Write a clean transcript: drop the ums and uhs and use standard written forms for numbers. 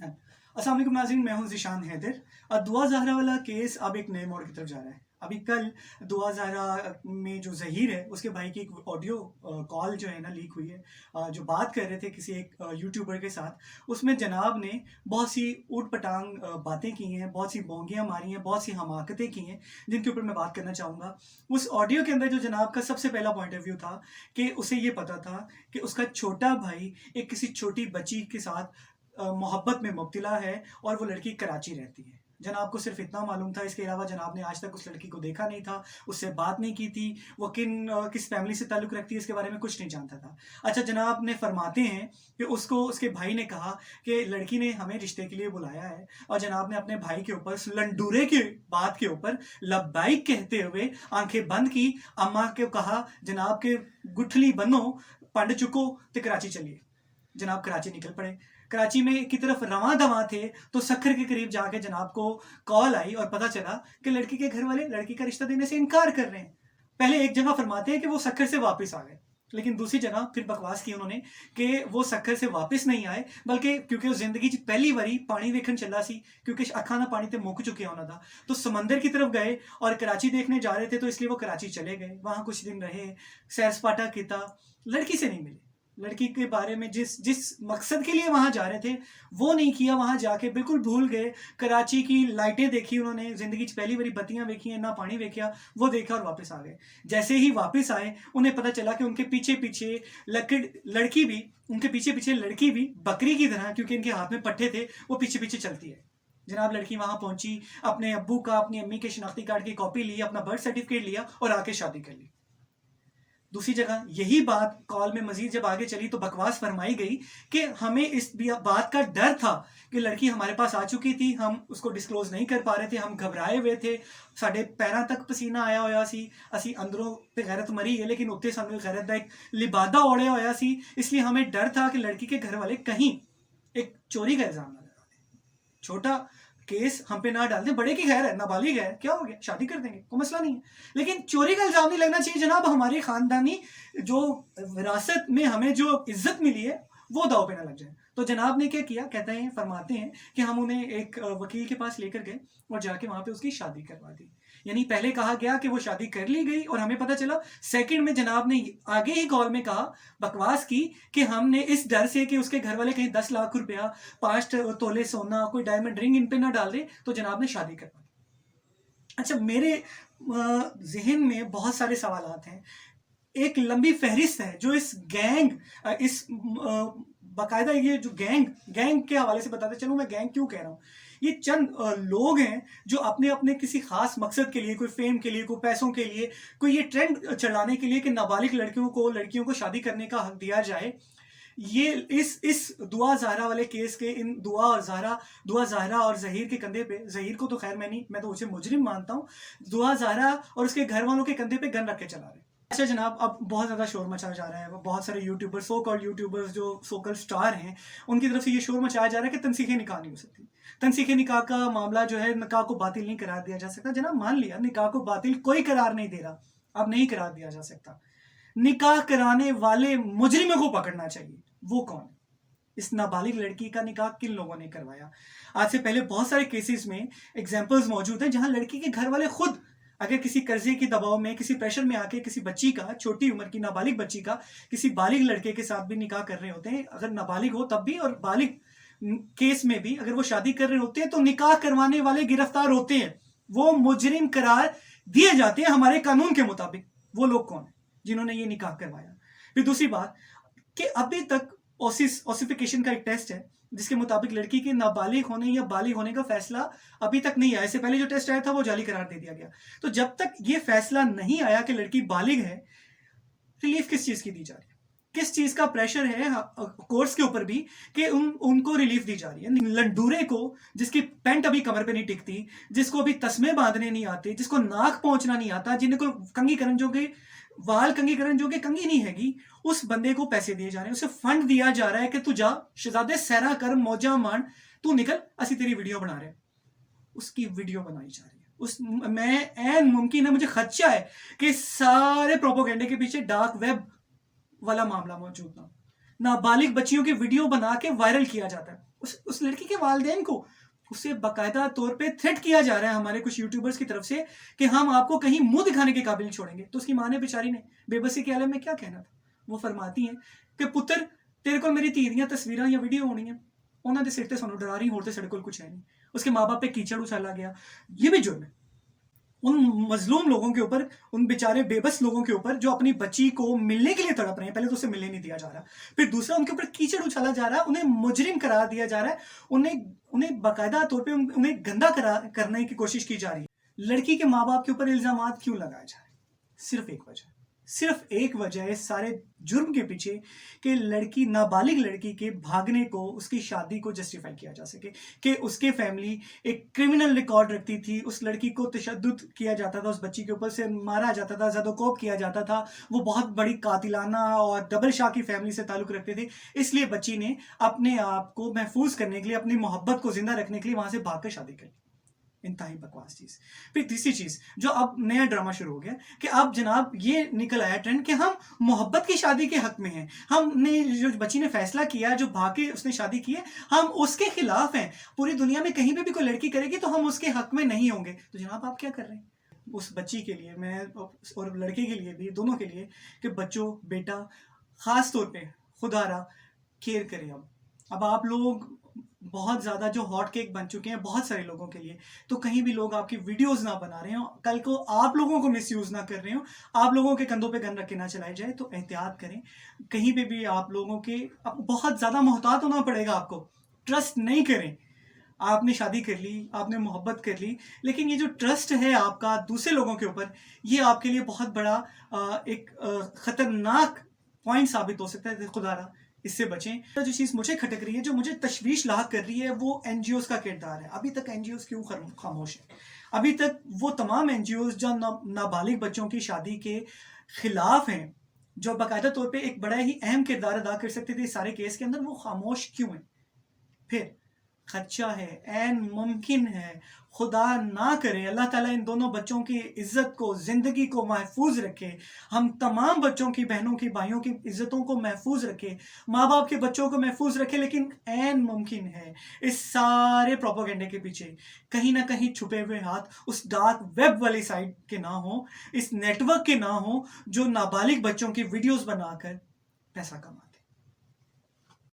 अस्सलाम वालेकुम नाज़रीन, मैं हूं ज़ीशान हैदर। दुआ ज़हरा वाला केस अब एक नए मोड़ की तरफ जा रहा है। अभी कल दुआ ज़हरा में जो ज़हीर है उसके भाई की एक ऑडियो कॉल जो है ना लीक हुई है, जो बात कर रहे थे किसी एक यूट्यूबर के साथ। उसमें जनाब ने बहुत सी ऊट पटांग बातें की हैं, बहुत सी बोंगियाँ मारी हैं, बहुत सी हमाकतें की हैं, जिनके ऊपर मैं बात करना चाहूँगा। उस ऑडियो के अंदर जो जनाब का सबसे पहला पॉइंट ऑफ व्यू था कि उसे ये पता था कि उसका छोटा भाई एक किसी छोटी बच्ची के साथ मोहब्बत में मुब्तला है और वो लड़की कराची रहती है। जनाब को सिर्फ इतना मालूम था, इसके अलावा जनाब ने आज तक उस लड़की को देखा नहीं था, उससे बात नहीं की थी, वो किस फैमिली से ताल्लुक़ रखती है इसके बारे में कुछ नहीं जानता था। अच्छा, जनाब ने फरमाते हैं कि उसको उसके भाई ने कहा कि लड़की ने हमें रिश्ते के लिए बुलाया है, और जनाब ने अपने भाई के ऊपर लंडूरे की बात के ऊपर लब्बाइक कहते हुए आंखें बंद की। अम्मा को कहा जनाब के गुठली बनो, पंड चुको तो कराची चलिए। जनाब कराची निकल पड़े। कराची में की तरफ रवां दवां थे तो सखर के करीब जाके जनाब को कॉल आई और पता चला कि लड़की के घर वाले लड़की का रिश्ता देने से इनकार कर रहे हैं। पहले एक जगह फरमाते हैं कि वो सखर से वापस आ गए, लेकिन दूसरी जगह फिर बकवास की उन्होंने कि वो सखर से वापस नहीं आए, बल्कि क्योंकि वो जिंदगी पहली बारी पानी वेखन चला सी, क्योंकि अखाना पानी ते मुक चुके होना था, तो समंदर की तरफ गए और कराची देखने जा रहे थे, तो इसलिए वो कराची चले गए। वहां कुछ दिन रहे, सैर सपाटा किया, लड़की से नहीं मिले। लड़की के बारे में जिस जिस मकसद के लिए वहां जा रहे थे वो नहीं किया, वहां जाके बिल्कुल भूल गए। कराची की लाइटें देखी उन्होंने, जिंदगी पहली बारी बत्तियां देखी हैं, ना पानी देखा, वो देखा और वापस आ गए। जैसे ही वापस आए उन्हें पता चला कि उनके पीछे पीछे लड़की भी उनके पीछे पीछे लड़की भी बकरी की तरह, क्योंकि इनके हाथ में पट्टे थे, वो पीछे पीछे चलती है। जनाब लड़की वहां पहुंची, अपने अब्बू का अपनी अम्मी के शनाख्ती कार्ड की कॉपी ली, अपना बर्थ सर्टिफिकेट लिया और आके शादी कर ली। दूसरी जगह यही बात कॉल में मजीद जब आगे चली तो बकवास फरमाई गई कि हमें इस बात का डर था कि लड़की हमारे पास आ चुकी थी, हम उसको डिस्क्लोज नहीं कर पा रहे थे, हम घबराए हुए थे, साढ़े पैरों तक पसीना आया होया सी, असी अंदरों पे गैरत मरी है लेकिन उत्ते सानू गैरत का एक लिबादा ओढ़िया होया सी, इसलिए हमें डर था कि लड़की के घर वाले कहीं एक चोरी का इल्जाम ना लगा दें, छोटा केस हम पे ना डाल दें, बड़े की खैर है, नाबालिग है, क्या हो गया, शादी कर देंगे, कोई मसला नहीं है, लेकिन चोरी का इल्जाम नहीं लगना चाहिए जनाब। हमारी खानदानी जो विरासत में हमें जो इज्जत मिली है वो दाव पे ना लग जाए। तो जनाब ने क्या किया, कहते हैं फरमाते हैं कि हम उन्हें एक वकील के पास लेकर गए और जाके वहां पे उसकी शादी करवा दी। यानी पहले कहा गया कि वो शादी कर ली गई और हमें पता चला सेकंड में जनाब ने आगे ही कॉल में कहा, बकवास की कि हमने इस डर से कि उसके घर वाले कहीं 10 लाख रुपया, 5 तोले सोना, कोई डायमंड रिंग इन पे ना डाल दे, तो जनाब ने शादी करवा दी। अच्छा, मेरे जहन में बहुत सारे सवाल हैं, एक लंबी फहरिस्त है जो इस गैंग इस बाकायदा ये जो गैंग के हवाले से बताते चलूं, मैं गैंग क्यों कह रहा हूं, ये चंद लोग हैं जो अपने अपने किसी खास मकसद के लिए, कोई फेम के लिए, कोई पैसों के लिए, कोई ये ट्रेंड चलाने के लिए कि नाबालिग लड़कियों को शादी करने का हक दिया जाए, ये इस दुआ ज़हरा वाले केस के इन दुआ ज़हरा और ज़हीर के कंधे पे, ज़हीर को तो खैर मैं तो उसे मुजरिम मानता हूँ, दुआ ज़हरा और उसके घर वालों के कंधे पे गन रख के चला रहे हैं। अच्छा जनाब, अब बहुत ज़्यादा शोर मचाया जा रहा है, बहुत सारे यूट्यूबर्स, सो कॉल्ड यूट्यूबर्स जो सो कॉल्ड स्टार हैं, उनकी तरफ से ये शोर मचाया जा रहा है कि तनसीखे निकाह नहीं हो सकती। तनसीखे निकाह का मामला जो है, निकाह को बातिल नहीं करार दिया जा सकता। जनाब मान लिया निकाह को बातिल कोई करार नहीं दे रहा, अब नहीं करार दिया जा सकता। निकाह कराने वाले मुजरिमों को पकड़ना चाहिए, वो कौन है? इस नाबालिग लड़की का निकाह किन लोगों ने करवाया? आज से पहले बहुत सारे केसेस में एग्जांपल्स मौजूद हैं जहां लड़की के घर वाले खुद अगर किसी कर्जे के दबाव में, किसी प्रेशर में आके किसी बच्ची का, छोटी उम्र की नाबालिग बच्ची का किसी बालिग लड़के के साथ भी निकाह कर रहे होते हैं, अगर नाबालिग हो तब भी और बालिग केस में भी अगर वो शादी कर रहे होते हैं तो निकाह करवाने वाले गिरफ्तार होते हैं, वो मुजरिम करार दिए जाते हैं हमारे कानून के मुताबिक। वो लोग कौन है जिन्होंने ये निकाह करवाया? फिर दूसरी बात कि अभी तक ओसिफिकेशन का एक टेस्ट है जिसके मुताबिक लड़की के नाबालिग होने या बालिग होने का फैसला अभी तक नहीं आया। इससे पहले जो टेस्ट आया था वो जाली करार दे दिया गया। तो जब तक ये फैसला नहीं आया कि लड़की बालिग है, रिलीफ किस चीज की दी जा रही है? किस चीज का प्रेशर है कोर्ट्स के ऊपर भी कि उनको रिलीफ दी जा रही है? लंडूरे को, जिसकी पैंट अभी कमर पे नहीं टिकती, जिसको अभी तस्मे बांधने नहीं आते, जिसको नाक पहुंचना नहीं आता, जिनको कंघीकरण जो कि वाल कंघीकरण जो कि कंघी नहीं हैगी, उस बंदे को पैसे दिए जा रहे हैं, उसे फंड दिया जा रहा है कि तू जा शहजादे सहरा कर, मौजा मान, तू निकल, असी तेरी वीडियो बना रहे हैं। उसकी वीडियो बनाई जा रही है। मैं एन मुमकिन है, मुझे खदशा है कि सारे प्रोपोगेंडे के पीछे डार्क वेब वाला मामला मौजूद ना, नाबालिग बच्चियों की वीडियो बना के वायरल किया जाता है اس لڑکی کے والدین کو اسے باقاعدہ طور پہ تھریٹ کیا جا رہا ہے ہمارے کچھ یوٹیوبرز کی طرف سے کہ ہم آپ کو کہیں منہ دکھانے کے قابل چھوڑیں گے. تو اس کی ماں نے بیچاری نے بے بسی کے عالم میں کیا کہنا تھا. وہ فرماتی ہیں کہ پتر تیرے کو میری تیریاں تصویراں یا ویڈیو ہونی ہیں, انہوں نے سرتے سنو ڈرا رہی ہوتے سڑک کچھ ہے نہیں. اس کے ماں باپ پہ کیچڑ اچھالا گیا. یہ بھی جرم ہے ان مظلوم لوگوں کے اوپر, ان بیچارے بے بس لوگوں کے اوپر جو اپنی بچی کو ملنے کے لیے تڑپ رہے ہیں. پہلے تو اسے ملنے نہیں دیا جا رہا, پھر دوسرا ان کے اوپر کیچڑ اچھالا جا رہا ہے, انہیں مجرم قرار دیا جا رہا ہے, انہیں باقاعدہ طور پہ انہیں گندا کرنے کی کوشش کی جا رہی ہے. لڑکی کے ماں باپ کے اوپر الزامات کیوں لگائے جا رہے ہیں؟ صرف ایک وجہ ہے اس سارے جرم کے پیچھے کہ لڑکی, نابالغ لڑکی کے بھاگنے کو, اس کی شادی کو جسٹیفائی کیا جا سکے کہ اس کے فیملی ایک کرمنل ریکارڈ رکھتی تھی, اس لڑکی کو تشدد کیا جاتا تھا, اس بچی کے اوپر سے مارا جاتا تھا, زد و کوب کیا جاتا تھا, وہ بہت بڑی قاتلانہ اور ڈبل شاہ کی فیملی سے تعلق رکھتے تھے. اس لیے بچی نے اپنے آپ کو محفوظ کرنے کے لیے, اپنی محبت کو زندہ رکھنے کے لیے وہاں سے بھاگ کر شادی کر لی. انتہائی بکواس چیز. پھر تیسری چیز جو اب نیا ڈرامہ شروع ہو گیا کہ اب جناب یہ نکل آیا ٹرینڈ کہ ہم محبت کی شادی کے حق میں ہیں, ہم نے جو بچی نے فیصلہ کیا, جو بھاگ کے اس نے شادی کی ہے, ہم اس کے خلاف ہیں. پوری دنیا میں کہیں پہ بھی کوئی لڑکی کرے گی تو ہم اس کے حق میں نہیں ہوں گے. تو جناب آپ کیا کر رہے ہیں اس بچی کے لیے, میں اور لڑکے کے لیے بھی, دونوں کے لیے, کہ بچوں بیٹا خاص طور پہ خدا را کیئر کرے. اب آپ لوگ بہت زیادہ جو ہاٹ کیک بن چکے ہیں بہت سارے لوگوں کے لیے, تو کہیں بھی لوگ آپ کی ویڈیوز نہ بنا رہے ہوں, کل کو آپ لوگوں کو مس یوز نہ کر رہے ہوں, آپ لوگوں کے کندھوں پہ گن رکھ کے نہ چلائے جائے. تو احتیاط کریں. کہیں پہ بھی آپ لوگوں کے بہت زیادہ محتاط ہونا پڑے گا آپ کو. ٹرسٹ نہیں کریں. آپ نے شادی کر لی, آپ نے محبت کر لی, لیکن یہ جو ٹرسٹ ہے آپ کا دوسرے لوگوں کے اوپر, یہ آپ کے لیے بہت بڑا ایک خطرناک پوائنٹ ثابت ہو سکتا ہے. خدا را اس سے بچیں. جو چیز مجھے کھٹک رہی ہے, جو مجھے تشویش لاحق کر رہی ہے, وہ این جی اوز کا کردار ہے. ابھی تک این جی اوز کیوں خاموش ہیں؟ ابھی تک وہ تمام این جی اوز جو نابالغ بچوں کی شادی کے خلاف ہیں, جو باقاعدہ طور پہ ایک بڑا ہی اہم کردار ادا کر سکتے تھے اس سارے کیس کے اندر, وہ خاموش کیوں ہیں؟ پھر خدشہ ہے, عین ممکن ہے, خدا نہ کرے اللہ تعالیٰ ان دونوں بچوں کی عزت کو, زندگی کو محفوظ رکھے, ہم تمام بچوں کی, بہنوں کی, بھائیوں کی عزتوں کو محفوظ رکھے, ماں باپ کے بچوں کو محفوظ رکھے. لیکن عین ممکن ہے اس سارے پروپیگنڈے کے پیچھے کہیں نہ کہیں چھپے ہوئے ہاتھ اس ڈارک ویب والی سائٹ کے نہ ہوں, اس نیٹ ورک کے نہ ہوں, جو نابالغ بچوں کی ویڈیوز بنا کر پیسہ کماتے.